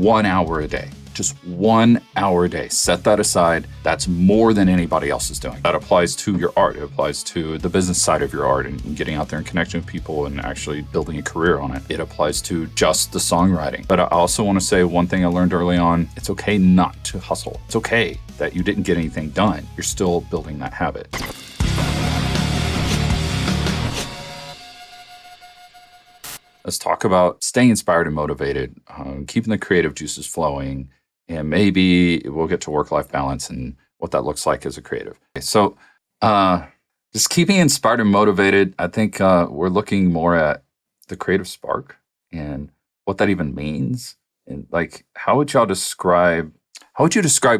1 hour a day. Just 1 hour a day. Set that aside. That's more than anybody else is doing. That applies to your art. It applies to the business side of your art and getting out there and connecting with people and actually building a career on it. It applies to just the songwriting. But I also want to say one thing I learned early on, it's okay not to hustle. It's okay that you didn't get anything done. You're still building that habit. Let's talk about staying inspired and motivated, keeping the creative juices flowing, and maybe we'll get to work-life balance and what that looks like as a creative. So just keeping inspired and motivated, I think we're looking more at the creative spark and what that even means. And like, how would you describe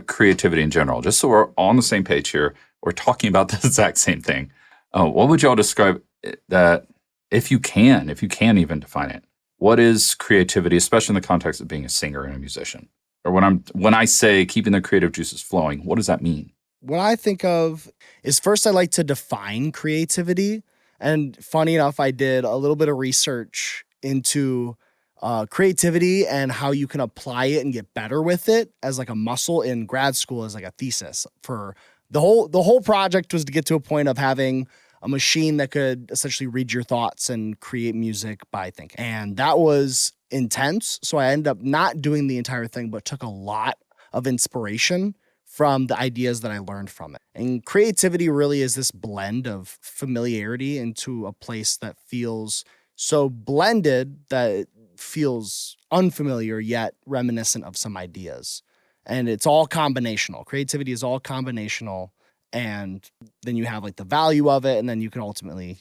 creativity in general? Just so we're all on the same page here, we're talking about the exact same thing. What would y'all describe that, if you can even define it? What is creativity, especially in the context of being a singer and a musician? Or when I say keeping the creative juices flowing, what does that mean? What I think of is, first I like to define creativity. And funny enough, I did a little bit of research into creativity and how you can apply it and get better with it as like a muscle in grad school as like a thesis. For the whole project was to get to a point of having a machine that could essentially read your thoughts and create music by thinking. And that was intense. So I ended up not doing the entire thing, but took a lot of inspiration from the ideas that I learned from it. And creativity really is this blend of familiarity into a place that feels so blended that it feels unfamiliar, yet reminiscent of some ideas. And it's all combinational. Creativity is all combinational. And then you have like the value of it, and then you can ultimately,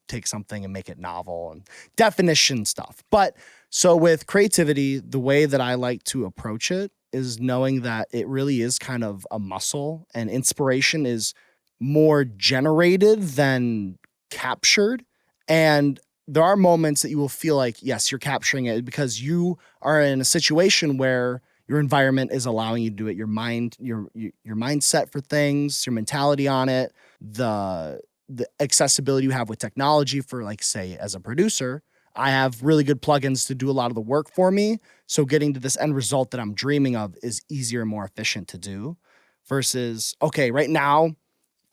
take something and make it novel and definition stuff. But so with creativity, the way that I like to approach it is knowing that it really is kind of a muscle, and inspiration is more generated than captured. And there are moments that you will feel like, yes, you're capturing it because you are in a situation where your environment is allowing you to do it. Your mind, your mindset for things, your mentality on it, the accessibility you have with technology for, like, say, as a producer, I have really good plugins to do a lot of the work for me. So getting to this end result that I'm dreaming of is easier and more efficient to do versus, okay, right now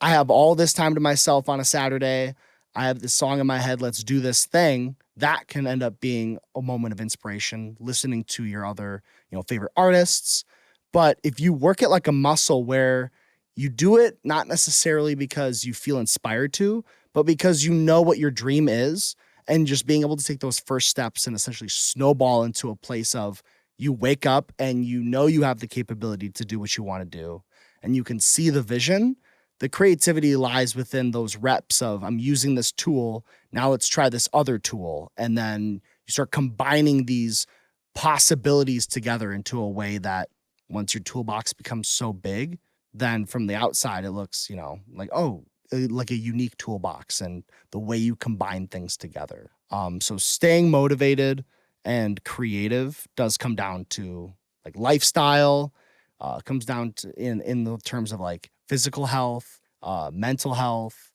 I have all this time to myself on a Saturday. I have this song in my head. Let's do this thing. That can end up being a moment of inspiration, listening to your other, favorite artists. But if you work it like a muscle where you do it not necessarily because you feel inspired to, but because you know what your dream is, and just being able to take those first steps and essentially snowball into a place of you wake up and you have the capability to do what you want to do, and you can see the vision. The creativity lies within those reps of, I'm using this tool, now let's try this other tool. And then you start combining these possibilities together into a way that once your toolbox becomes so big, then from the outside, it looks, like a unique toolbox and the way you combine things together. So staying motivated and creative does come down to like lifestyle, comes down to in the terms of like physical health, mental health,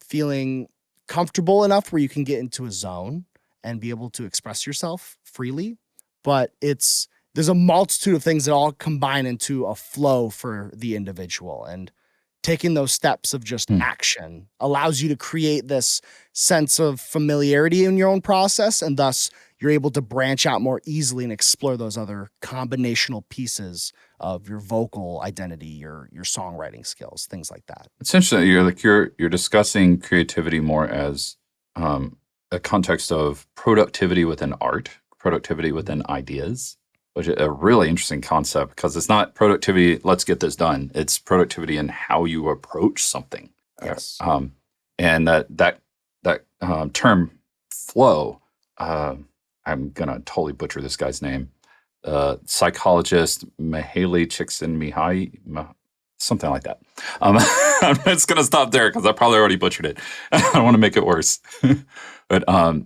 feeling comfortable enough where you can get into a zone and be able to express yourself freely. But there's a multitude of things that all combine into a flow for the individual. And taking those steps of just action allows you to create this sense of familiarity in your own process. And thus you're able to branch out more easily and explore those other combinational pieces of your vocal identity, your songwriting skills, things like that. It's interesting. You're discussing creativity more as a context of productivity within art, productivity within ideas, which is a really interesting concept because it's not productivity, let's get this done. It's productivity in how you approach something. Yes. And that term flow, I'm going to totally butcher this guy's name. Psychologist Mihaly Csikszentmihalyi, something like that. I'm just going to stop there because I probably already butchered it. I don't want to make it worse. But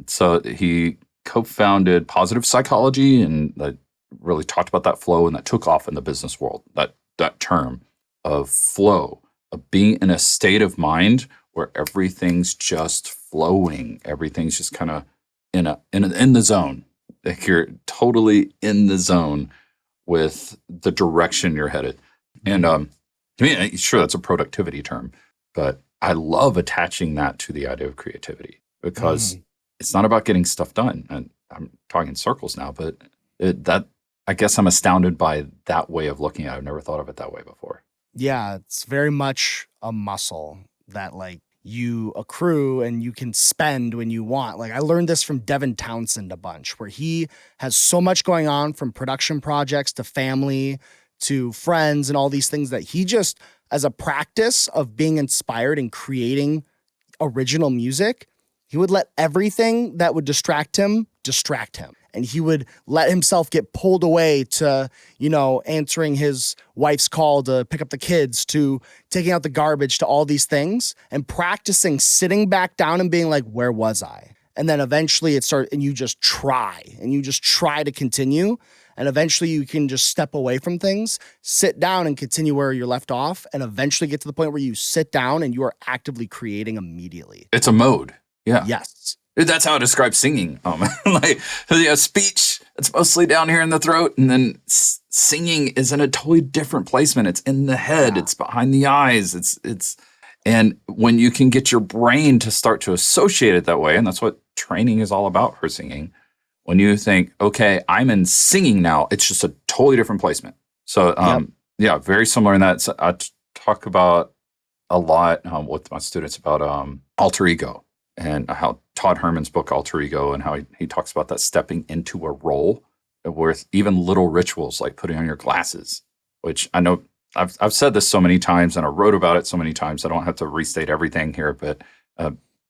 so he co-founded Positive Psychology and really talked about that flow, and that took off in the business world. That term of flow, of being in a state of mind where everything's just flowing, everything's just kind of in the zone. Like you're totally in the zone with the direction you're headed. And to me, sure, that's a productivity term, but I love attaching that to the idea of creativity because it's not about getting stuff done. And I'm talking circles now, but that I guess I'm astounded by that way of looking at it. I've never thought of it that way before. Yeah, it's very much a muscle that like you accrue and you can spend when you want. Like I learned this from Devin Townsend a bunch, where he has so much going on from production projects to family to friends and all these things that he just, as a practice of being inspired and creating original music, he would let everything that would distract him. And he would let himself get pulled away to, answering his wife's call to pick up the kids, to taking out the garbage, to all these things, and practicing sitting back down and being like, where was I? And then eventually it started, and you just try to continue. And eventually you can just step away from things, sit down and continue where you're left off, and eventually get to the point where you sit down and you are actively creating immediately. It's a mode. Yeah. Yes. That's how I describe singing. Like speech, it's mostly down here in the throat, and then singing is in a totally different placement. It's in the head. Yeah. It's behind the eyes. It's, and when you can get your brain to start to associate it that way, and that's what training is all about for singing. When you think, okay, I'm in singing now, it's just a totally different placement. So, yeah, very similar in that. So I talk about a lot with my students about alter ego. And how Todd Herman's book, Alter Ego, and how he talks about that stepping into a role with even little rituals like putting on your glasses, which I know I've said this so many times and I wrote about it so many times. I don't have to restate everything here. But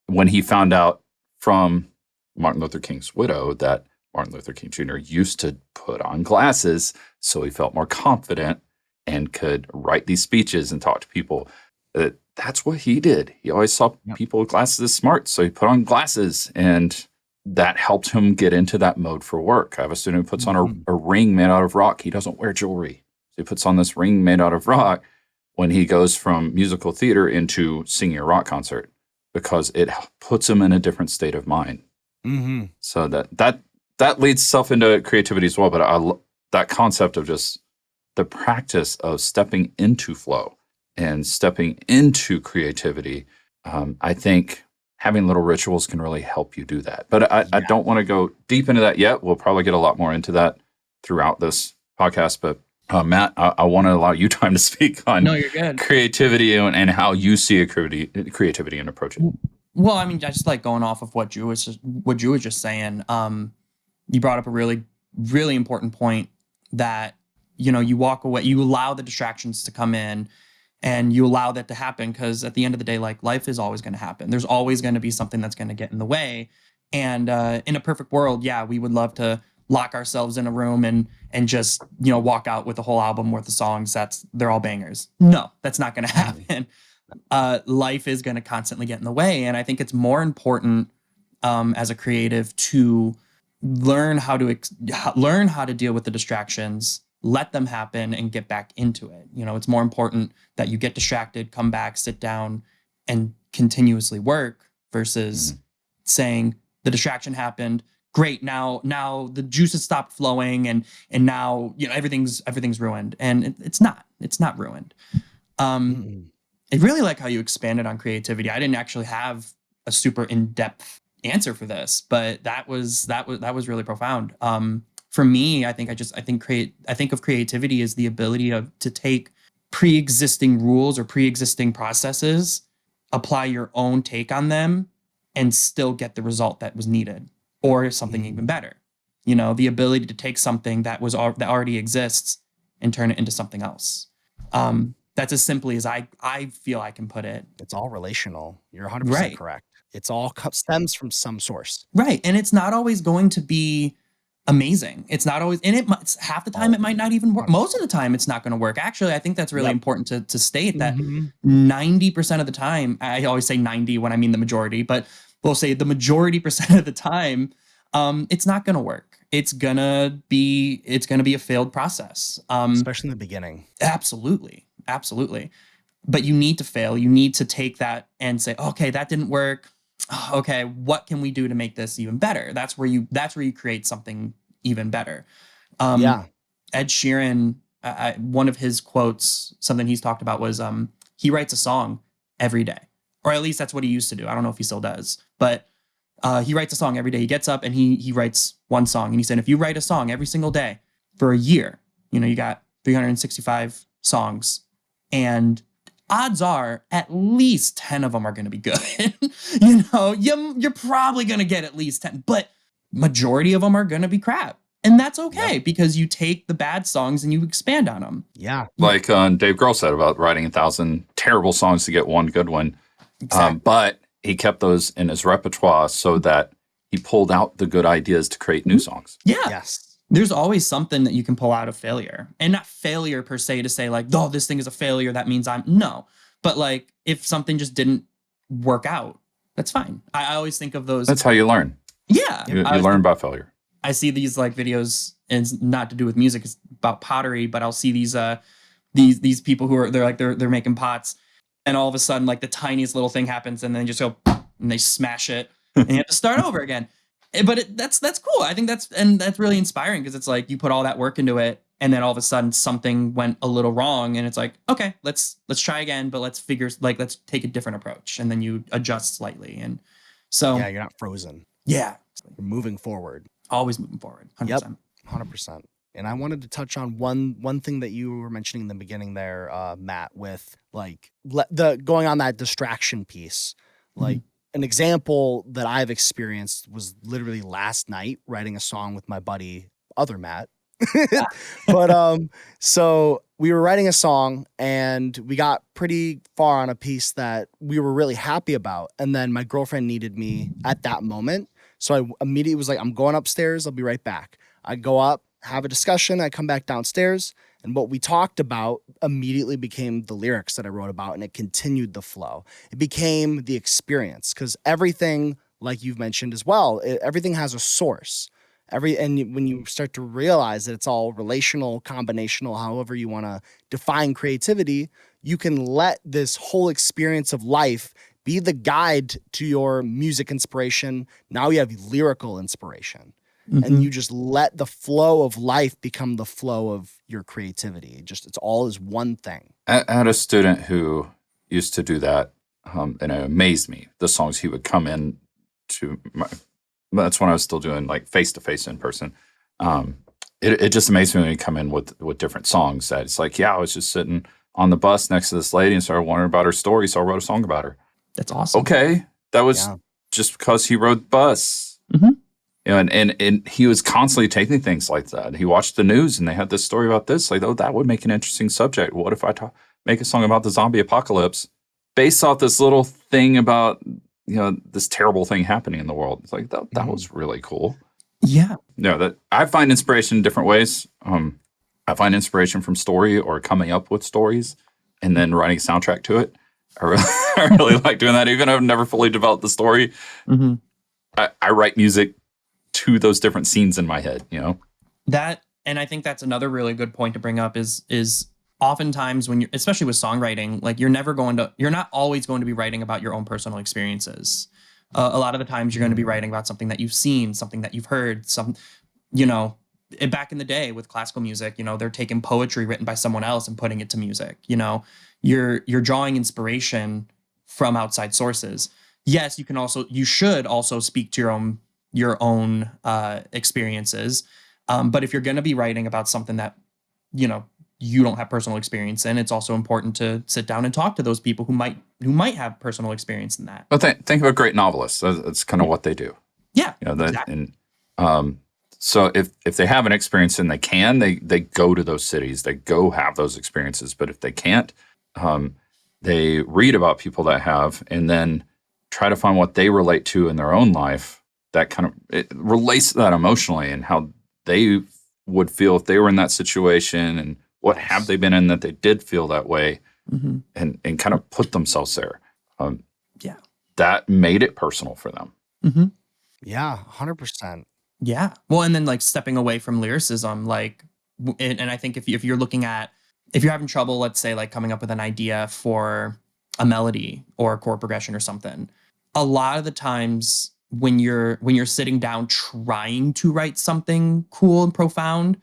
when he found out from Martin Luther King's widow that Martin Luther King Jr. used to put on glasses so he felt more confident and could write these speeches and talk to people, that's what he did. He always saw people with glasses as smart, so he put on glasses, and that helped him get into that mode for work. I have a student who puts on a ring made out of rock. He doesn't wear jewelry. So he puts on this ring made out of rock when he goes from musical theater into singing a rock concert because it puts him in a different state of mind. Mm-hmm. So that leads itself into creativity as well. But that concept of just the practice of stepping into flow and stepping into creativity, I think having little rituals can really help you do that. But I don't want to go deep into that yet. We'll probably get a lot more into that throughout this podcast. But Matt, I want to allow you time to speak on creativity and how you see creativity and approach it. Well, I mean, just like going off of what Drew was just saying, you brought up a really, really important point that, you walk away, you allow the distractions to come in, and you allow that to happen because at the end of the day, like life is always going to happen. There's always going to be something that's going to get in the way. And in a perfect world, we would love to lock ourselves in a room and just, walk out with a whole album worth of songs they're all bangers. No, that's not going to happen. Life is going to constantly get in the way. And I think it's more important as a creative to learn how to deal with the distractions, let them happen, and get back into it. It's more important that you get distracted, come back, sit down, and continuously work versus saying the distraction happened. Great. Now the juices stopped flowing and now, everything's ruined. And it's not ruined. I really like how you expanded on creativity. I didn't actually have a super in-depth answer for this, but that was really profound. For me, I think of creativity as the ability to take pre-existing rules or pre-existing processes, apply your own take on them, and still get the result that was needed, or something even better. The ability to take something that already exists and turn it into something else. That's as simply as I feel I can put it. It's all relational. You're 100% correct. It's all stems from some source. Right. And it's not always going to be amazing. It's not always, and it's half the time it might not even work. Most of the time it's not going to work. Actually, I think that's really important to state that 90% of the time, I always say 90 when I mean the majority, but we'll say the majority percent of the time, it's not going to work. It's gonna be a failed process. Especially in the beginning. Absolutely. But you need to fail. You need to take that and say, okay, that didn't work. Okay, what can we do to make this even better? That's where you create something even better. Ed Sheeran, one of his quotes, something he's talked about was he writes a song every day, or at least that's what he used to do. I don't know if he still does, but he writes a song every day. He gets up and he writes one song. And he said, if you write a song every single day for a year, you got 365 songs, and odds are at least 10 of them are going to be good. You're probably going to get at least 10, but majority of them are going to be crap. And that's okay, because you take the bad songs and you expand on them. Yeah. Like Dave Grohl said about writing 1,000 terrible songs to get one good one. Exactly. But he kept those in his repertoire so that he pulled out the good ideas to create new songs. Yeah. Yes. There's always something that you can pull out of failure, and not failure per se to say like, oh, this thing is a failure, that means no. But like, if something just didn't work out, that's fine. I always think of those. That's how you learn. Yeah. You learn by failure. I see these like videos, and it's not to do with music, it's about pottery, but I'll see these people who are they're making pots, and all of a sudden like the tiniest little thing happens, and then just go and they smash it, and you have to start over again. But that's cool. I think that's really inspiring, because it's like you put all that work into it, and then all of a sudden something went a little wrong, and it's like, okay, let's try again, but let's take a different approach, and then you adjust slightly, and so Yeah, you're not frozen. Yeah, You're moving forward. always moving forward. 100%. Yep. 100%. And I wanted to touch on one thing that you were mentioning in the beginning there, Matt, with like the going on that distraction piece. Like an example that I've experienced was literally last night writing a song with my buddy, other Matt. But so we were writing a song and we got pretty far on a piece that we were really happy about. And then my girlfriend needed me at that moment. So I immediately was like, I'm going upstairs. I'll be right back. I go up, have a discussion. I come back downstairs. And what we talked about immediately became the lyrics that I wrote about, and it continued the flow. It became the experience, because everything, like you've mentioned as well, everything has a source. When you start to realize that it's all relational, combinational, however you want to define creativity, you can let this whole experience of life be the guide to your music inspiration. Now you have lyrical inspiration. And you just let the flow of life become the flow of your creativity. It's all is one thing. I had a student who used to do that, and it amazed me. The songs he would come in to that's when I was still doing like face-to-face in person. It just amazed me when he'd come in with different songs. That it's like, yeah, I was just sitting on the bus next to this lady and started wondering about her story, so I wrote a song about her. That's awesome. Okay, that was just because he rode bus. And he was constantly taking things like that. He watched the news and they had this story about this. Like, oh, that would make an interesting subject. What if I make a song about the zombie apocalypse based off this little thing about, this terrible thing happening in the world? It's like, that was really cool. Yeah. That I find inspiration in different ways. I find inspiration from story or coming up with stories and then writing a soundtrack to it. I really like doing that. Even though I've never fully developed the story, I write music to those different scenes in my head, That, and I think that's another really good point to bring up is oftentimes when you're, especially with songwriting, like you're not always going to be writing about your own personal experiences. A lot of the times you're going to be writing about something that you've seen, something that you've heard, back in the day with classical music, they're taking poetry written by someone else and putting it to music. You're drawing inspiration from outside sources. Yes, you should also speak to your own experiences. But if you're going to be writing about something that, you don't have personal experience in, it's also important to sit down and talk to those people who might have personal experience in that. But think of a great novelist. That's kind of what they do. Yeah. Exactly. And so if they have an experience and they go to those cities, they go have those experiences. But if they can't, they read about people that have, and then try to find what they relate to in their own life that kind of it relates to that emotionally and how they would feel if they were in that situation, and what have they been in that they did feel that way, and kind of put themselves there. That made it personal for them. Yeah, 100%. Yeah. Well, and then like stepping away from lyricism, like, and I think if you're having trouble, let's say like coming up with an idea for a melody or a chord progression or something, a lot of the times when you're sitting down trying to write something cool and profound,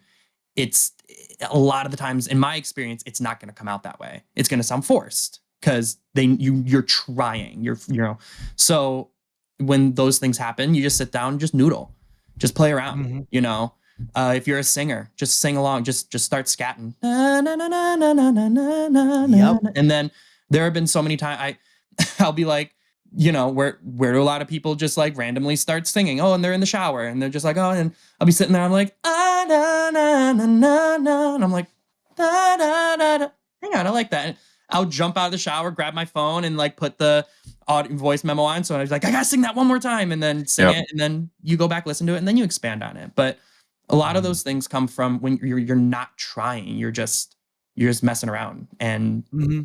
a lot of the times, in my experience, it's not going to come out that way. It's going to sound forced because you're trying. So when those things happen, you just sit down and just noodle, just play around. If you're a singer, just sing along, just start scatting. Na, na, na, na, na, na, na, na, Yep. na. And then there have been so many times I'll be like, where do a lot of people just like randomly start singing? Oh, and they're in the shower and they're just like, oh, and I'll be sitting there. I'm like, ah, na, na, na, na, na. And I'm like, da, da, da, da. Hang on, I like that. And I'll jump out of the shower, grab my phone and like put the voice memo on. So I was like, I gotta sing that one more time and then sing it. And then you go back, listen to it, and then you expand on it. But a lot of those things come from when you're not trying. You're just messing around. And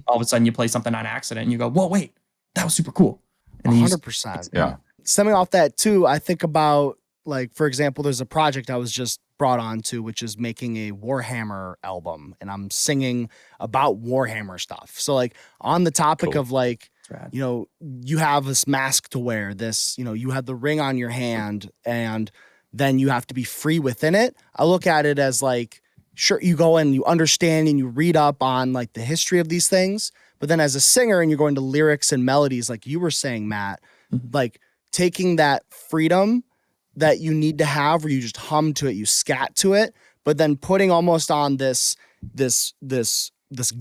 all of a sudden you play something on accident and you go, whoa, wait, that was super cool. And 100%. Yeah. Stemming off that too, I think about, like, for example, there's a project I was just brought on to, which is making a Warhammer album, and I'm singing about Warhammer stuff. So like on the topic of like, you have this mask to wear, this, you have the ring on your hand, and then you have to be free within it. I look at it as like, sure, you go and you understand and you read up on like the history of these things. But then as a singer and you're going to lyrics and melodies, like you were saying, Matt, like taking that freedom that you need to have where you just hum to it, you scat to it, but then putting almost on this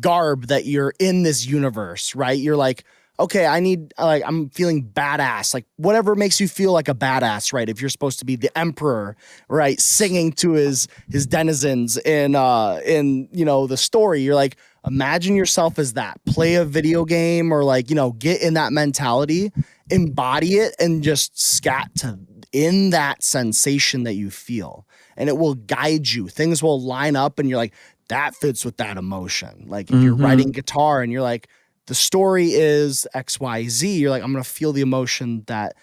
garb that you're in this universe, right? You're like, okay, I'm feeling badass, like whatever makes you feel like a badass, right? If you're supposed to be the emperor, right? Singing to his denizens in the story, you're like, imagine yourself as that, play a video game or like, get in that mentality, embody it and just scat in that sensation that you feel, and it will guide you. Things will line up and you're like, that fits with that emotion. Like if you're writing guitar and you're like, the story is XYZ, you're like, I'm going to feel the emotion that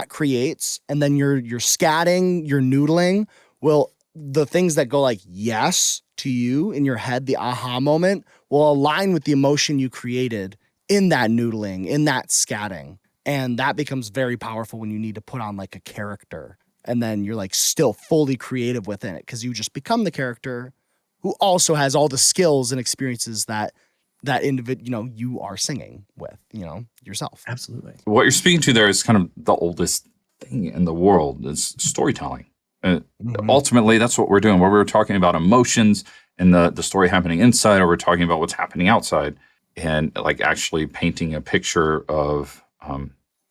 creates. And then you're scatting, you're noodling. Well, the things that go like yes to you in your head, the aha moment, will align with the emotion you created in that noodling, in that scatting. And that becomes very powerful when you need to put on like a character. And then you're like still fully creative within it because you just become the character who also has all the skills and experiences that individual, you are singing with, yourself. Absolutely. What you're speaking to there is kind of the oldest thing in the world is storytelling. Ultimately, that's what we're doing. Where we're talking about emotions and the story happening inside, or we're talking about what's happening outside, and like actually painting a picture of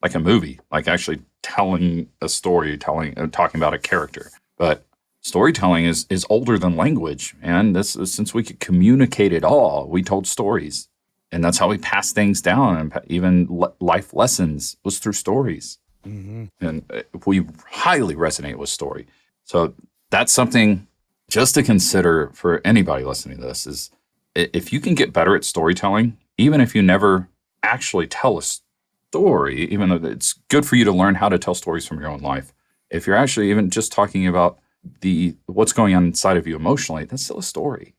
like a movie, like actually telling a story, talking about a character. But storytelling is older than language, and this is, since we could communicate it all, we told stories, and that's how we passed things down. And even life lessons was through stories, and we highly resonate with story. So that's something just to consider for anybody listening to this: is if you can get better at storytelling, even if you never actually tell a story, even though it's good for you to learn how to tell stories from your own life. If you're actually even just talking about what's going on inside of you emotionally, that's still a story.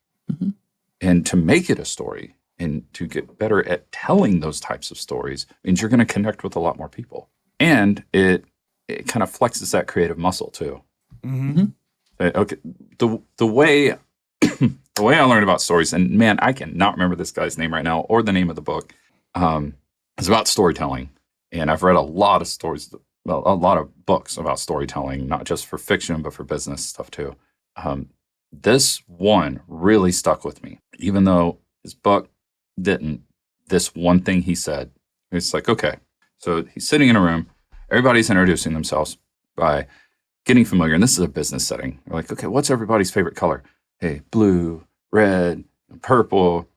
And to make it a story and to get better at telling those types of stories means you're going to connect with a lot more people. And it kind of flexes that creative muscle too. Okay. The way the way I learned about stories, and man, I cannot remember this guy's name right now or the name of the book, is about storytelling. And I've read a lot of stories, well, a lot of books about storytelling, not just for fiction, but for business stuff too. This one really stuck with me, even though his book didn't. This one thing he said, it's like, okay, so he's sitting in a room, everybody's introducing themselves by getting familiar, and this is a business setting. We're like, okay, what's everybody's favorite color? Hey, blue, red, purple,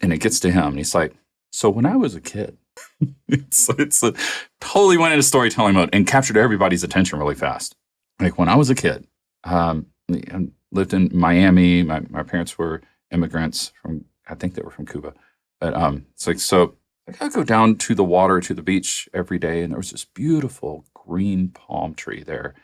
and it gets to him, and he's like, so when I was a kid, it's totally went into storytelling mode and captured everybody's attention really fast. Like when I was a kid, I lived in Miami. My parents were immigrants I think they were from Cuba. But it's like, so I go down to the water, to the beach every day, and there was this beautiful green palm tree there.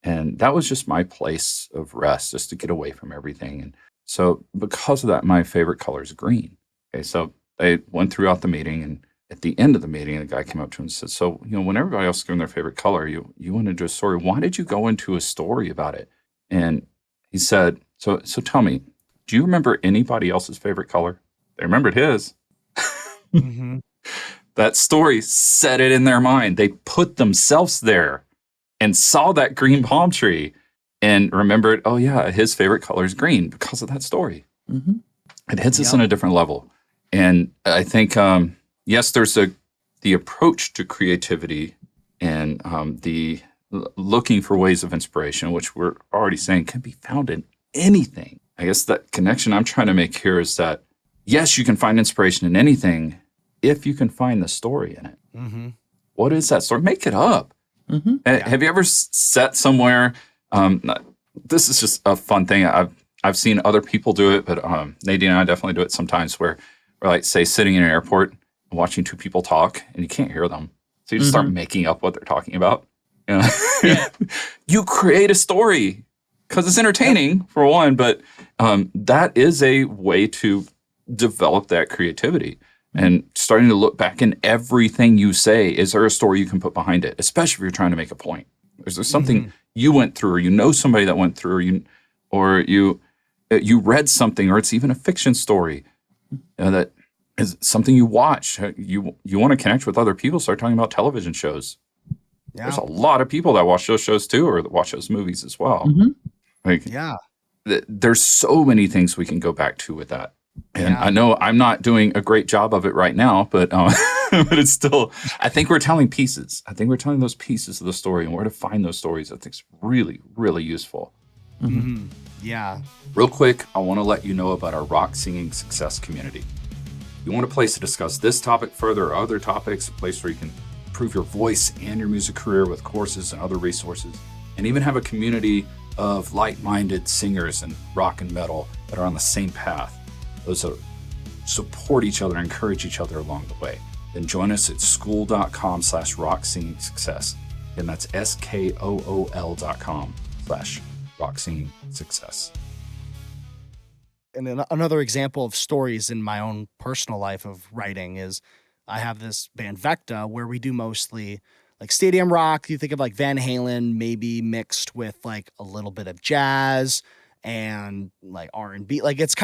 And that was just my place of rest, just to get away from everything. And so because of that, my favorite color is green. Okay, so they went throughout the meeting, and at the end of the meeting, the guy came up to him and said, so, when everybody else is giving their favorite color, you went into a story. Why did you go into a story about it? And he said, so tell me, Do you remember anybody else's favorite color? They remembered his. Mm-hmm. That story set it in their mind. They put themselves there and saw that green palm tree and remembered, oh yeah, his favorite color is green because of that story. Mm-hmm. It hits us Yep. on a different level. And I think, yes, there's the approach to creativity and the looking for ways of inspiration, which we're already saying can be found in anything. I guess that connection I'm trying to make here is that, yes, you can find inspiration in anything if you can find the story in it. Mm-hmm. What is that story? Make it up. Mm-hmm. Yeah. Have you ever sat somewhere? This is just a fun thing. I've seen other people do it, but Nadine and I definitely do it sometimes where we're like, say, sitting in an airport and watching two people talk and you can't hear them. So you just start making up what they're talking about. You know? Yeah. You create a story because it's entertaining for one, but that is a way to develop that creativity. And starting to look back in everything you say, is there a story you can put behind it? Especially if you're trying to make a point. Is there something you went through, or you know somebody that went through, or you read something, or it's even a fiction story that is something you watch. You want to connect with other people. Start talking about television shows. Yeah. There's a lot of people that watch those shows too, or that watch those movies as well. Mm-hmm. Like, Yeah. there's so many things we can go back to with that. And Yeah. I know I'm not doing a great job of it right now, but but it's still, I think we're telling pieces. I think we're telling those pieces of the story, and where to find those stories, I think is really, really useful. Mm-hmm. Yeah. Real quick, I want to let you know about our Rock Singing Success community. You want a place to discuss this topic further, or other topics, a place where you can improve your voice and your music career with courses and other resources, and even have a community of like-minded singers in rock and metal that are on the same path. Those that support each other, encourage each other along the way. Then join us at school.com/rocksingingsuccess. And that's SKOOL.com/rocksingingsuccess. And another example of stories in my own personal life of writing is I have this band Vecta where we do mostly like stadium rock. You think of like Van Halen, maybe mixed with like a little bit of jazz and like R&B. Like it's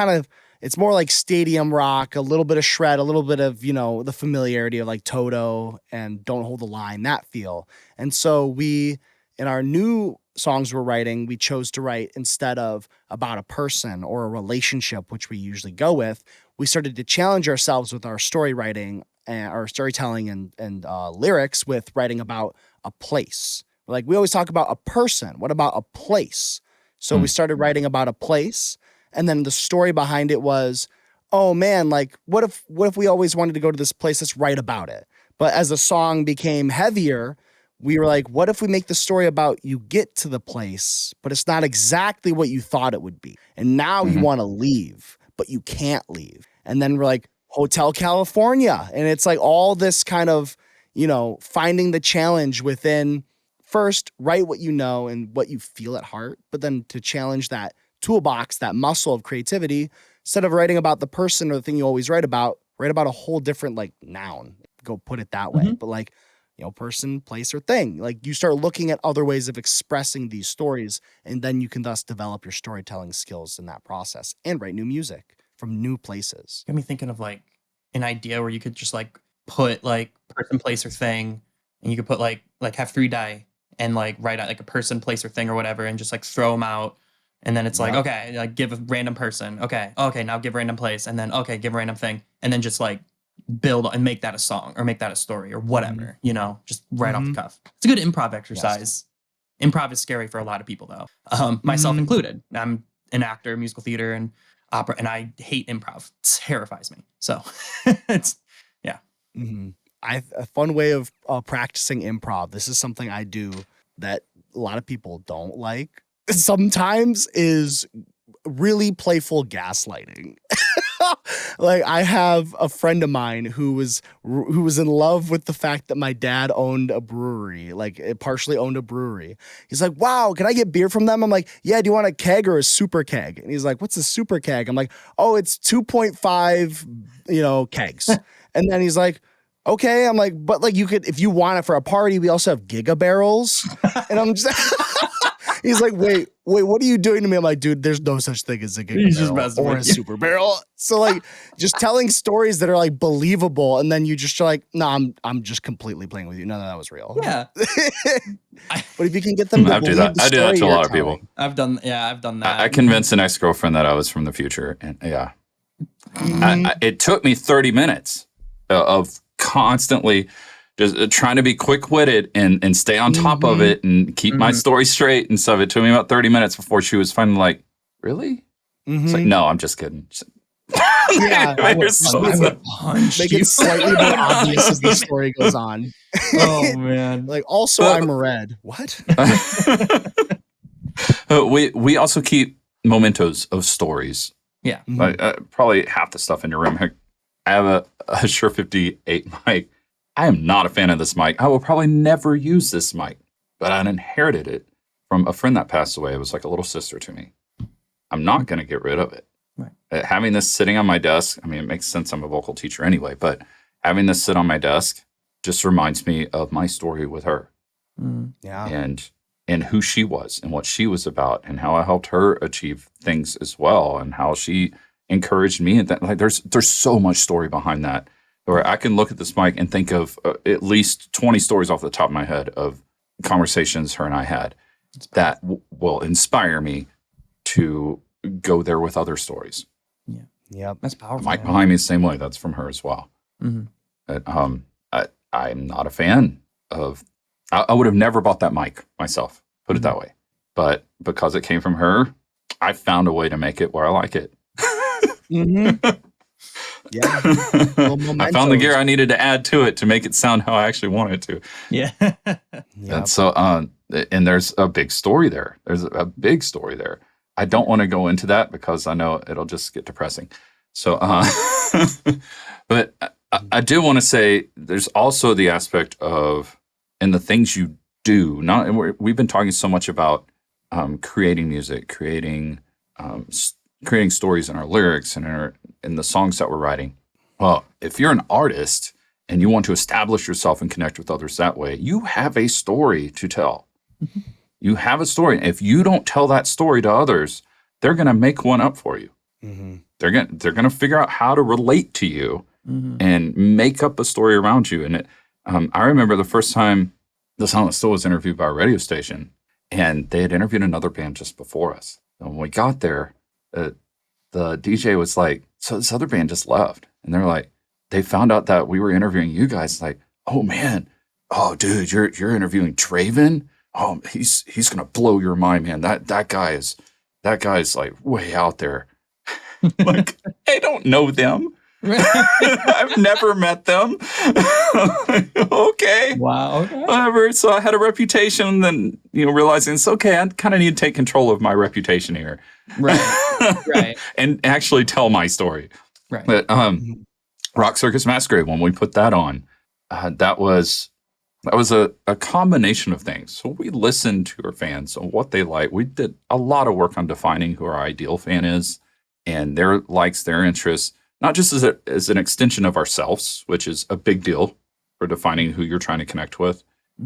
more like stadium rock, a little bit of shred, a little bit of, the familiarity of like Toto and Don't Hold the Line, that feel. And so in our new songs we're writing, we chose to write, instead of about a person or a relationship, which we usually go with, we started to challenge ourselves with our story writing and our storytelling and lyrics with writing about a place. Like we always talk about a person. What about a place? So we started writing about a place. And then the story behind it was, oh man, like what if we always wanted to go to this place? Let's write about it. But as the song became heavier, we were like, what if we make the story about you get to the place, but it's not exactly what you thought it would be. And now you want to leave, but you can't leave. And then we're like, Hotel California. And it's like all this kind of, finding the challenge within, first, write what you know and what you feel at heart, but then to challenge that toolbox, that muscle of creativity. Instead of writing about the person or the thing you always write about a whole different like noun, go put it that way. But like, person, place, or thing. Like you start looking at other ways of expressing these stories, and then you can thus develop your storytelling skills in that process and write new music from new places. Got me thinking of like an idea where you could just like put like person, place, or thing, and you could put like have 3 die and like write out like a person, place, or thing or whatever, and just like throw them out. And then it's like, okay, like give a random person. Okay, now give a random place. And then, okay, give a random thing. And then just like build and make that a song or make that a story or whatever, just right off the cuff. It's a good improv exercise. Yes. Improv is scary for a lot of people though, myself included. I'm an actor, musical theater and opera, and I hate improv. It terrifies me. So it's, yeah. Mm-hmm. A fun way of practicing improv, this is something I do that a lot of people don't like sometimes, is really playful gaslighting. Like I have a friend of mine who was in love with the fact that my dad owned a brewery, like it partially owned a brewery. He's like, wow, can I get beer from them? I'm like, yeah, do you want a keg or a super keg? And he's like, what's a super keg? I'm like, oh, it's 2.5, kegs. And then he's like, okay. I'm like, but like you could, if you want it for a party, we also have giga barrels. And I'm just He's like, wait, what are you doing to me? I'm like, dude, there's no such thing as a giga He's just barrel messing or a with you. super barrel. So like, just telling stories that are like believable, and then you just are like, no, I'm just completely playing with you. No, that was real. Yeah. But if you can get them to I do believe that. the I do that story to a you're lot of people. telling. I've done that. I convinced an ex-girlfriend that I was from the future, and yeah, Mhm. it took me 30 minutes of constantly just trying to be quick-witted and stay on top of it and keep my story straight and stuff. It took me about 30 minutes before she was finally like, really? It's like, no, I'm just kidding. Yeah, I would So- punch make you. it slightly more obvious as the story goes on. Oh man. Like, also, But- I'm red. What? we also keep mementos of stories. Yeah. Like, probably half the stuff in your room. Heck, I have a Shure 58 mic. I am not a fan of this mic. I will probably never use this mic, but I inherited it from a friend that passed away. It was like a little sister to me. I'm not going to get rid of it. Right. Having this sitting on my desk, I mean, it makes sense. I'm a vocal teacher anyway, but having this sit on my desk just reminds me of my story with her Yeah. and who she was and what she was about and how I helped her achieve things as well and how she encouraged me. And that, like, there's so much story behind that where I can look at this mic and think of at least 20 stories off the top of my head of conversations her and I had that will inspire me to go there with other stories. Yep. That's The powerful. mic behind me is the same way. That's from her as well. Mhm. But, I'm not a fan of. I would have never bought that mic myself. Put it that way. But because it came from her, I found a way to make it where I like it. Yeah. I found the gear I needed to add to it to make it sound how I actually want it to. Yeah. And so, and there's a big story there. There's a big story there. I don't want to go into that because I know it'll just get depressing. So, but I do want to say there's also the aspect of, and the things you do, we've been talking so much about creating music, creating stories in our lyrics and in the songs that we're writing. Well, if you're an artist and you want to establish yourself and connect with others that way, you have a story to tell. You have a story. If you don't tell that story to others, they're going to make one up for you. They're going to figure out how to relate to you and make up a story around you. And I remember the first time the Silent Still was interviewed by a radio station, and they had interviewed another band just before us. And when we got there, the DJ was like, "So this other band just left," and they're like, they found out that we were interviewing you guys. Like, "Oh man, oh dude, you're interviewing Draven. Oh, he's gonna blow your mind, man. That guy's like way out there." Like, I don't know them. I've never met them. Okay. Wow. Okay. Whatever. So I had a reputation, then realizing it's okay. I kind of need to take control of my reputation here, Right. Right. and actually tell my story. Right. But Rock Circus Masquerade, when we put that on, that was a combination of things. So we listened to our fans and what they like. We did a lot of work on defining who our ideal fan is and their likes, their interests, not just as an extension of ourselves, which is a big deal for defining who you're trying to connect with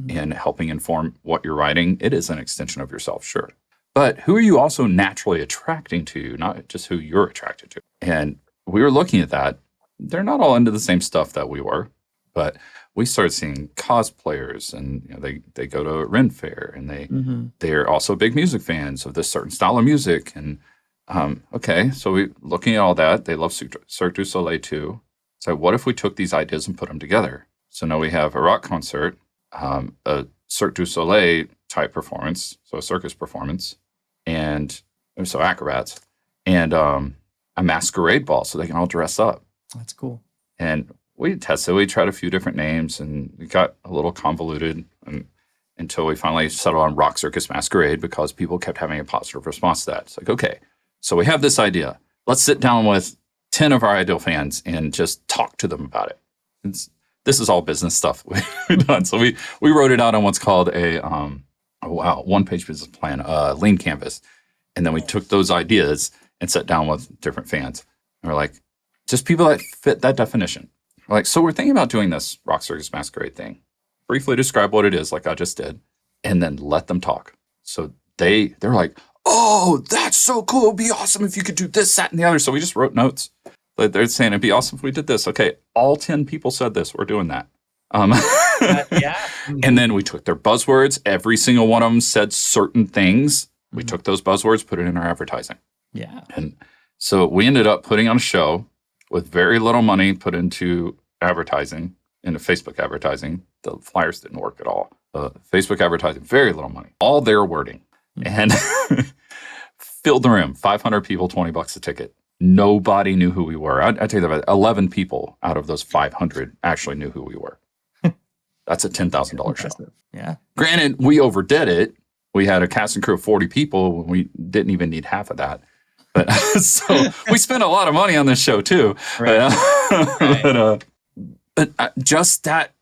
and helping inform what you're writing. It is an extension of yourself, sure. But who are you also naturally attracting to, not just who you're attracted to? And we were looking at that. They're not all into the same stuff that we were, but we started seeing cosplayers, and they go to Ren Fair, and they're also big music fans of this certain style of music. And okay, so we looking at all that. They love Cirque du Soleil too. So what if we took these ideas and put them together? So now we have a rock concert, a Cirque du Soleil type performance, so a circus performance, and so acrobats, and a masquerade ball, so they can all dress up. That's cool. And we tested. We tried a few different names, and it got a little convoluted until we finally settled on Rock Circus Masquerade because people kept having a positive response to that. It's like, okay, so we have this idea. Let's sit down with 10 of our ideal fans and just talk to them about it. This is all business stuff we've done. So we wrote it out on what's called a one-page business plan, lean canvas. And then we took those ideas and sat down with different fans. And we're like, just people that fit that definition. We're like, so we're thinking about doing this Rock Circus Masquerade thing. Briefly describe what it is, like I just did, and then let them talk. So they're like, oh, that's so cool. It'd be awesome if you could do this, that, and the other. So we just wrote notes. But they're saying it'd be awesome if we did this. Okay, all 10 people said this. We're doing that. Yeah. And then we took their buzzwords. Every single one of them said certain things. We Mhm. took those buzzwords, put it in our advertising. Yeah. And so we ended up putting on a show with very little money put into advertising, into Facebook advertising. The flyers didn't work at all. Facebook advertising, very little money. All their wording. And filled the room. 500 people, $20 a ticket. Nobody knew who we were. I tell you that 11 people out of those 500 actually knew who we were. That's a $10,000 show. Yeah. Granted, we overdid it. We had a cast and crew of 40 people. We didn't even need half of that. But so we spent a lot of money on this show too. Right. But just that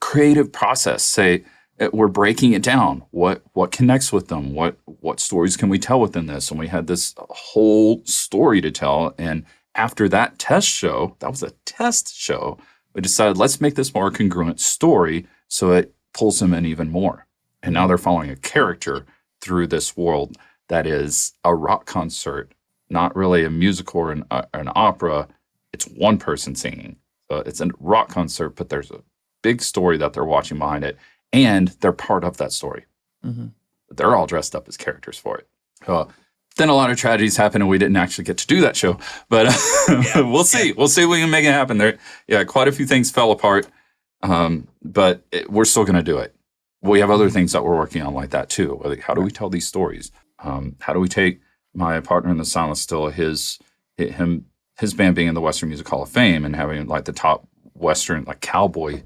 creative process, say we're breaking it down. What connects with them? What stories can we tell within this? And we had this whole story to tell. And after that test show, that was a test show, we decided let's make this more a congruent story so it pulls them in even more. And now they're following a character through this world that is a rock concert, not really a musical or an opera. It's one person singing. So it's a rock concert, but there's a big story that they're watching behind it, and they're part of that story. Mm-hmm. They're all dressed up as characters for it. Then a lot of tragedies happened, and we didn't actually get to do that show. But we'll see. Yeah. We'll see if we can make it happen. There, quite a few things fell apart, but we're still going to do it. We have other things that we're working on like that too. Like, how do we tell these stories? How do we take my partner in the Silent Still, his band being in the Western Music Hall of Fame and having like the top Western like cowboy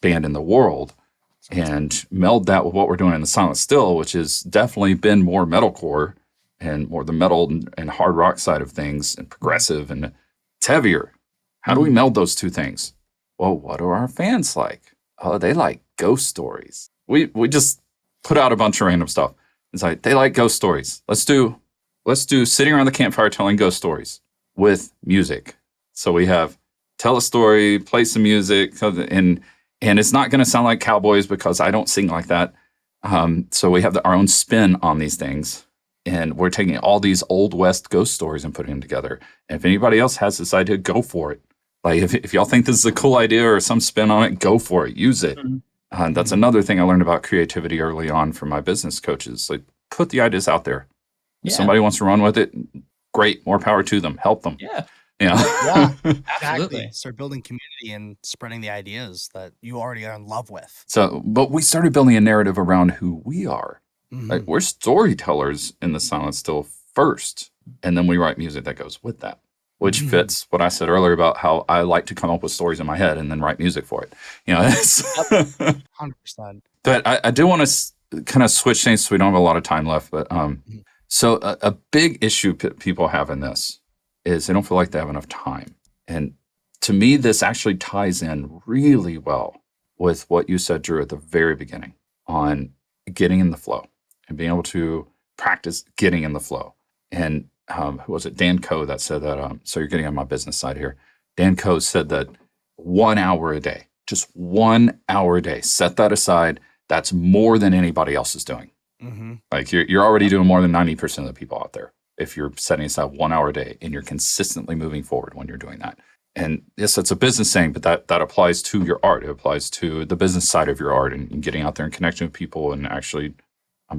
band in the world, and meld that with what we're doing in the Silent Still, which has definitely been more metalcore and more the metal and hard rock side of things and progressive, and it's heavier. How do we meld those two things? Well, what are our fans like? Oh, they like ghost stories. We just put out a bunch of random stuff. It's like, they like ghost stories. Let's do sitting around the campfire telling ghost stories with music. So we have tell a story, play some music, and it's not going to sound like cowboys because I don't sing like that. So we have our own spin on these things. And we're taking all these old West ghost stories and putting them together. And if anybody else has this idea, go for it. Like if y'all think this is a cool idea or some spin on it, go for it. Use it. Mm-hmm. That's another thing I learned about creativity early on from my business coaches. Like, put the ideas out there. If somebody wants to run with it, great. More power to them. Help them. Yeah. Yeah, Absolutely. exactly. Start building community and spreading the ideas that you already are in love with. So, but we started building a narrative around who we are. Mhm. Like, we're storytellers in the Silent Still first, and then we write music that goes with that, which fits what I said earlier about how I like to come up with stories in my head and then write music for it. It's 100%. But I do want to kind of switch things so we don't have a lot of time left. But so a big issue people have in this is they don't feel like they have enough time. And to me, this actually ties in really well with what you said, Drew, at the very beginning on getting in the flow and being able to practice getting in the flow. And who was it? Dan Coe that said that. So you're getting on my business side here. Dan Coe said that 1 hour a day, just 1 hour a day, set that aside. That's more than anybody else is doing. Mm-hmm. Like you're already doing more than 90% of the people out there. If you're setting aside 1 hour a day and you're consistently moving forward when you're doing that. And yes, that's a business saying, but that applies to your art. It applies to the business side of your art and getting out there and connecting with people and actually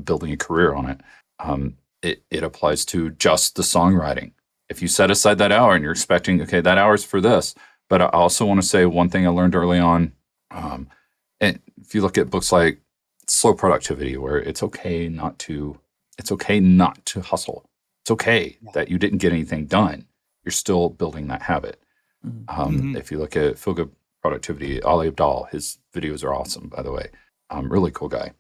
building a career on it. It applies to just the songwriting. If you set aside that hour and you're expecting, okay, that hour's for this. But I also want to say one thing I learned early on. And if you look at books like Slow Productivity, where it's okay not to hustle. It's okay that you didn't get anything done. You're still building that habit. If you look at Feel Good Productivity, Ali Abdaal, his videos are awesome, by the way. Really cool guy.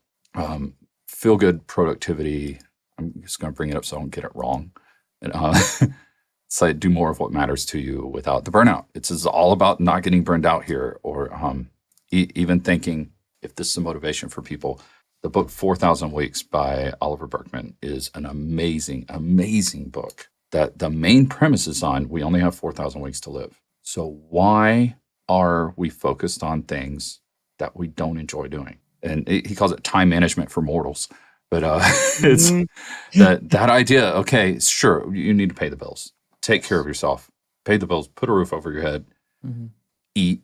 Feel Good Productivity, I'm just going to bring it up so I don't get it wrong. And, it's like, do more of what matters to you without the burnout. It's all about not getting burned out here, or even thinking, if this is a motivation for people, the book 4,000 Weeks by Oliver Berkman is an amazing, amazing book that the main premise is on we only have 4,000 weeks to live. So why are we focused on things that we don't enjoy doing? And he calls it time management for mortals. But it's Mhm. that idea. Okay, sure, you need to pay the bills, take care of yourself, pay the bills, put a roof over your head, Mhm. eat.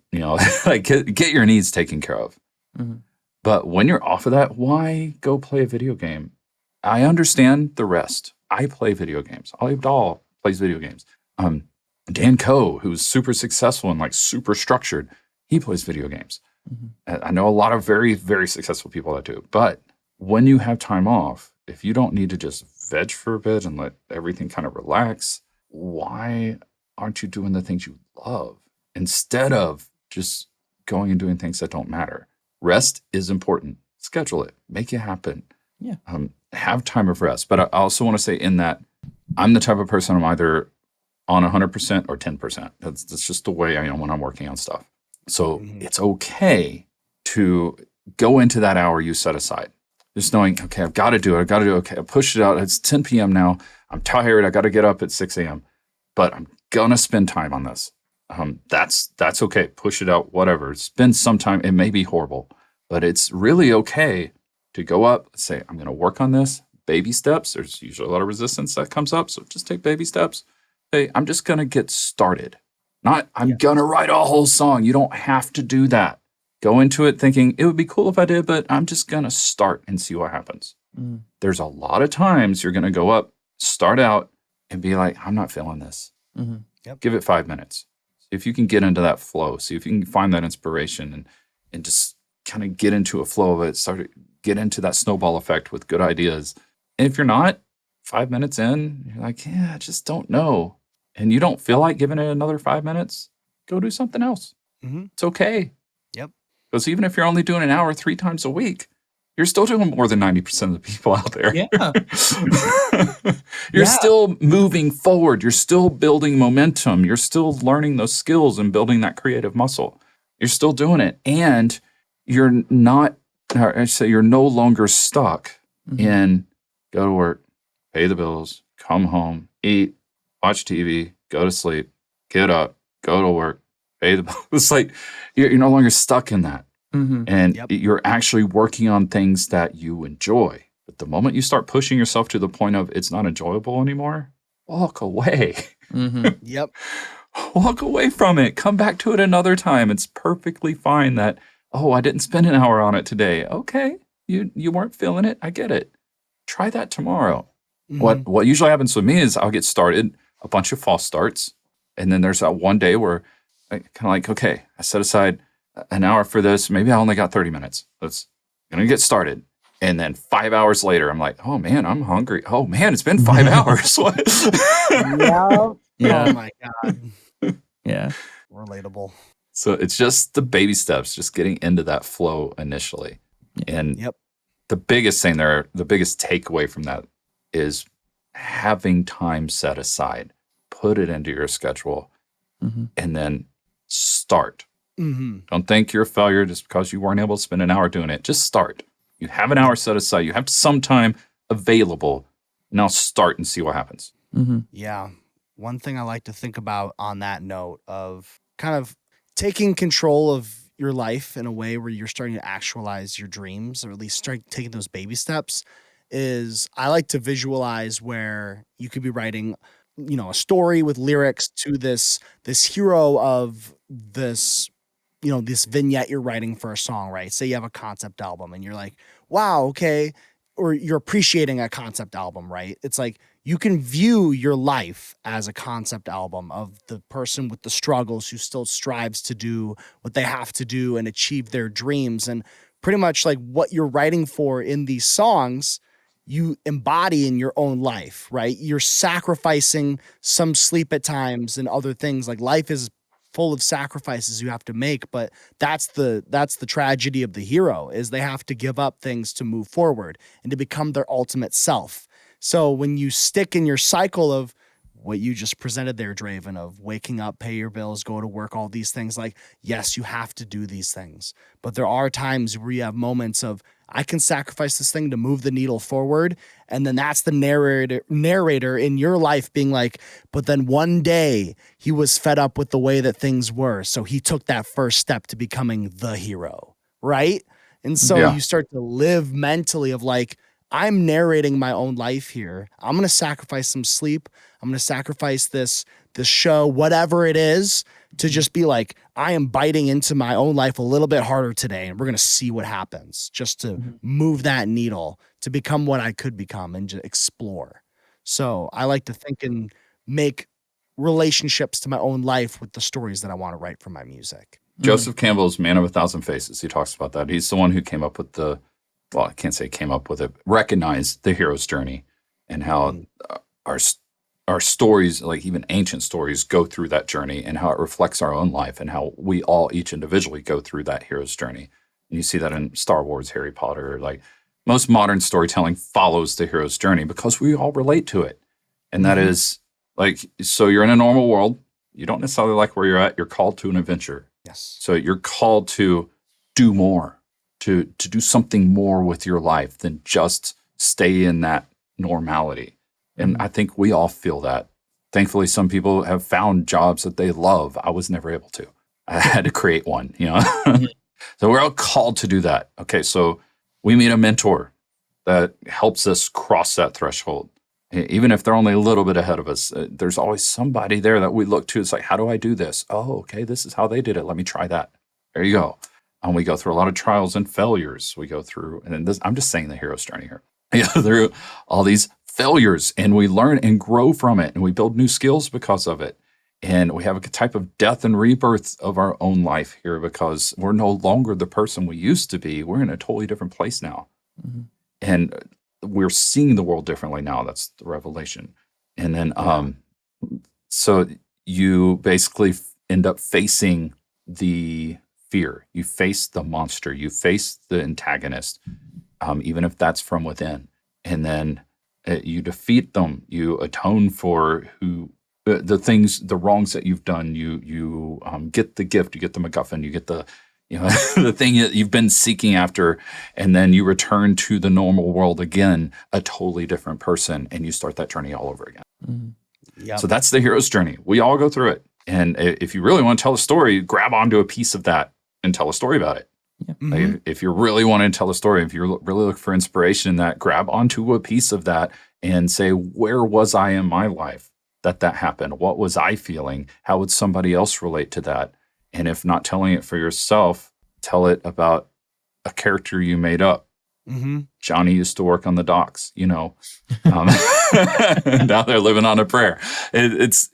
Like get your needs taken care of. Mhm. But when you're off of that, why go play a video game? I understand the rest. I play video games. Ali Abdal plays video games. Dan Coe, who's super successful and like super structured, he plays video games. Mhm. I know a lot of very, very successful people that do. But when you have time off, if you don't need to just veg for a bit and let everything kind of relax, why aren't you doing the things you love instead of just going and doing things that don't matter? Rest is important. Schedule it. Make it happen. Yeah. Have time of rest. But I also want to say in that I'm the type of person I'm either on 100% or 10%. That's just the way I am when I'm working on stuff. So it's okay to go into that hour you set aside. Just knowing, okay, I've got to do it. Okay, I pushed it out. It's 10 p.m. now. I'm tired. I got to get up at 6 a.m. But I'm going to spend time on this. That's okay. Push it out, whatever. Spend some time. It may be horrible, but it's really okay to go up, say, I'm going to work on this. Baby steps. There's usually a lot of resistance that comes up. So just take baby steps. Hey, I'm just going to get started. Not, I'm going to write a whole song. You don't have to do that. Go into it thinking it would be cool if I did, but I'm just going to start and see what happens. Mm. There's a lot of times you're going to go up, start out, and be like, I'm not feeling this. Mm-hmm. Yep. Give it 5 minutes. See if you can get into that flow. See if you can find that inspiration and just kind of get into a flow of it. Start to get into that snowball effect with good ideas. And if you're not, 5 minutes in, you're like, yeah, I just don't know. And you don't feel like giving it another 5 minutes, go do something else. Mhm. It's okay. Yep. Because even if you're only doing an hour 3 times a week, you're still doing more than 90% of the people out there. Yeah. You're Yeah. still moving forward. You're still building momentum. You're still learning those skills and building that creative muscle. You're still doing it. And you're not, or I say you're no longer stuck Mhm. in go to work, pay the bills, come home, eat, watch TV, go to sleep, get up, go to work, pay the bills. It's like you're no longer stuck in that. Mhm. And Yep. you're actually working on things that you enjoy. But the moment you start pushing yourself to the point of it's not enjoyable anymore, walk away. Mhm. Yep. Walk away from it. Come back to it another time. It's perfectly fine that, oh, I didn't spend an hour on it today. Okay. You weren't feeling it. I get it. Try that tomorrow. Mhm. What usually happens with me is I'll get started, a bunch of false starts. And then there's that one day where I kind of like, okay, I set aside an hour for this. Maybe I only got 30 minutes. Let's gonna get started. And then 5 hours later, I'm like, oh man, I'm hungry. Oh man, it's been 5 hours. What? Yeah. Yeah. Oh my God. Yeah. Relatable. So it's just the baby steps, just getting into that flow initially. And Yep. the biggest thing there, the biggest takeaway from that is having time set aside. Put it into your schedule Mhm. and then start. Mm-hmm. Don't think you're a failure just because you weren't able to spend an hour doing it. Just start. You have an hour set aside. You have some time available. Now start and see what happens. Mhm. Yeah. One thing I like to think about on that note of kind of taking control of your life in a way where you're starting to actualize your dreams, or at least start taking those baby steps, is I like to visualize where you could be writing, a story with lyrics to this hero of this, this vignette you're writing for a song, right? Say you have a concept album and you're like, wow, okay. Or you're appreciating a concept album, right? It's like you can view your life as a concept album of the person with the struggles who still strives to do what they have to do and achieve their dreams. And pretty much like what you're writing for in these songs, you embody in your own life, right? You're sacrificing some sleep at times and other things. Like life is full of sacrifices you have to make, but that's the tragedy of the hero is they have to give up things to move forward and to become their ultimate self. So when you stick in your cycle of what you just presented there, Draven, of waking up, pay your bills, go to work, all these things, like, yes, you have to do these things. But there are times where you have moments of, I can sacrifice this thing to move the needle forward. And then that's the narrator in your life being like, but then one day he was fed up with the way that things were. So he took that first step to becoming the hero, right? And so Yeah. you start to live mentally of like, I'm narrating my own life here. I'm going to sacrifice some sleep. I'm going to sacrifice this show, whatever it is, to just be like, I am biting into my own life a little bit harder today, and we're going to see what happens, just to move that needle to become what I could become and just explore. So I like to think and make relationships to my own life with the stories that I want to write for my music. Joseph Campbell's Man of a Thousand Faces. He talks about that. He's the one who came up with I can't say came up with it, recognized the hero's journey and how our stories, like even ancient stories, go through that journey and how it reflects our own life and how we all each individually go through that hero's journey. And you see that in Star Wars, Harry Potter, like most modern storytelling follows the hero's journey because we all relate to it. And that is like, so you're in a normal world. You don't necessarily like where you're at. You're called to an adventure. Yes. So you're called to do more, to do something more with your life than just stay in that normality. And I think we all feel that. Thankfully, some people have found jobs that they love. I was never able to. I had to create one, So we're all called to do that. Okay, so we meet a mentor that helps us cross that threshold. Even if they're only a little bit ahead of us, there's always somebody there that we look to. It's like, how do I do this? Oh, okay, this is how they did it. Let me try that. There you go. And we go through a lot of trials and failures. We go through, and this, I'm just saying the hero's journey here. We go through all these failures, and we learn and grow from it, and we build new skills because of it. And we have a type of death and rebirth of our own life here because we're no longer the person we used to be. We're in a totally different place now. And we're seeing the world differently now. That's the revelation. And then, so you basically end up facing the fear. You face the monster. You face the antagonist, even if that's from within. And then you defeat them. You atone for the things, the wrongs that you've done. You get the gift. You get the MacGuffin. You get the the thing that you've been seeking after, and then you return to the normal world again, a totally different person, and you start that journey all over again. Yep. So that's the hero's journey. We all go through it. And if you really want to tell a story, grab onto a piece of that and tell a story about it. Like if you really want to tell a story, if you really look for inspiration in that, grab onto a piece of that and say, where was I in my life that happened? What was I feeling? How would somebody else relate to that? And if not telling it for yourself, tell it about a character you made up. Johnny used to work on the docks, now they're living on a prayer. It's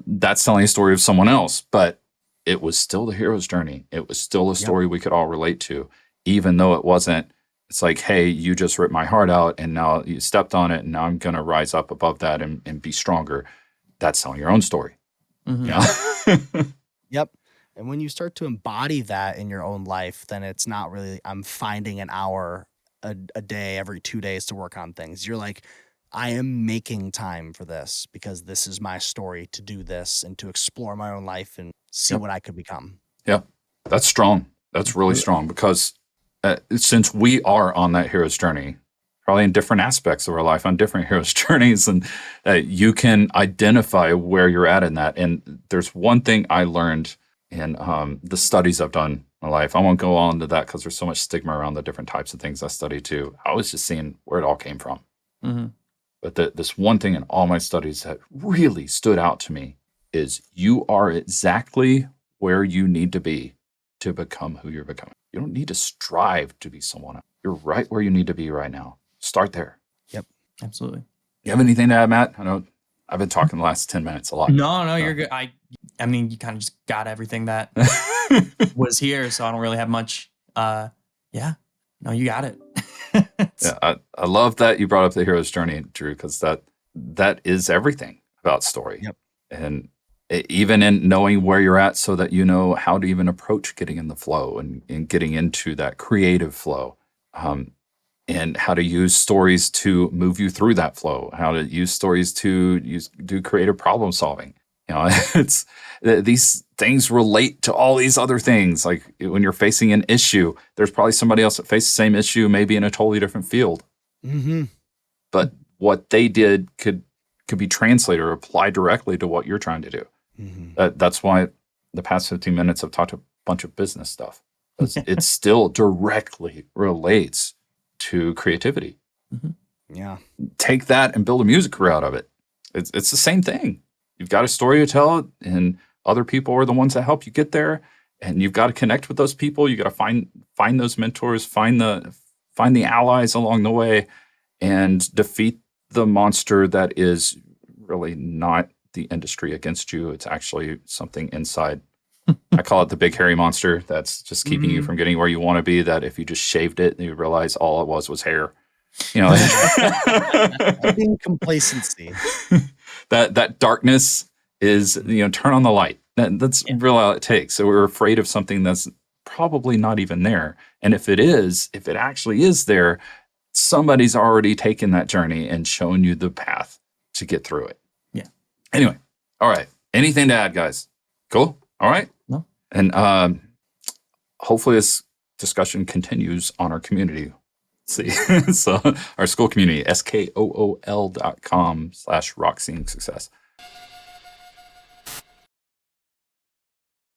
that's telling a story of someone else, but it was still the hero's journey. It was still a story we could all relate to, even though it wasn't. It's like, hey, you just ripped my heart out, and now you stepped on it, and now I'm going to rise up above that and be stronger. That's telling your own story. Yep. And when you start to embody that in your own life, then it's not really, I'm finding an hour a day every 2 days to work on things. You're like, I am making time for this because this is my story to do this and to explore my own life and see what I could become. Yeah, that's strong. That's really strong because since we are on that hero's journey, probably in different aspects of our life, on different hero's journeys, and you can identify where you're at in that. And there's one thing I learned in the studies I've done in my life. I won't go on to that because there's so much stigma around the different types of things I study too. I was just seeing where it all came from. But this one thing in all my studies that really stood out to me is you are exactly where you need to be to become who you're becoming. You don't need to strive to be someone else. You're right where you need to be right now. Start there. Yep. Absolutely. You have anything to add, Matt? I know I've been talking the last 10 minutes a lot. No, you're good. I mean, you kind of just got everything that was here, so I don't really have much. No, you got it. I love that you brought up the hero's journey, Drew, because that is everything about story. Yep. And even in knowing where you're at so that you know how to even approach getting in the flow and getting into that creative flow. And how to use stories to move you through that flow, how to use stories to do creative problem solving. It's these things relate to all these other things. Like when you're facing an issue, there's probably somebody else that faced the same issue, maybe in a totally different field. But what they did could be translated or applied directly to what you're trying to do. That's why the past 15 minutes I've talked a bunch of business stuff. It still directly relates to creativity. Yeah. Take that and build a music career out of it. It's the same thing. You've got a story to tell, and other people are the ones that help you get there. And you've got to connect with those people. You got to find those mentors, find the allies along the way, and defeat the monster that is really not the industry against you. It's actually something inside. I call it the big hairy monster that's just keeping you from getting where you want to be. That if you just shaved it, you realize all it was hair. You know, Being complacency. that darkness is, turn on the light. That's really all it takes. So we're afraid of something that's probably not even there. And if it actually is there, somebody's already taken that journey and shown you the path to get through it. Yeah. Anyway, all right. Anything to add, guys? Cool. All right. No. And hopefully this discussion continues on our community. Let's see. So our school community, skool.com/rock scene success.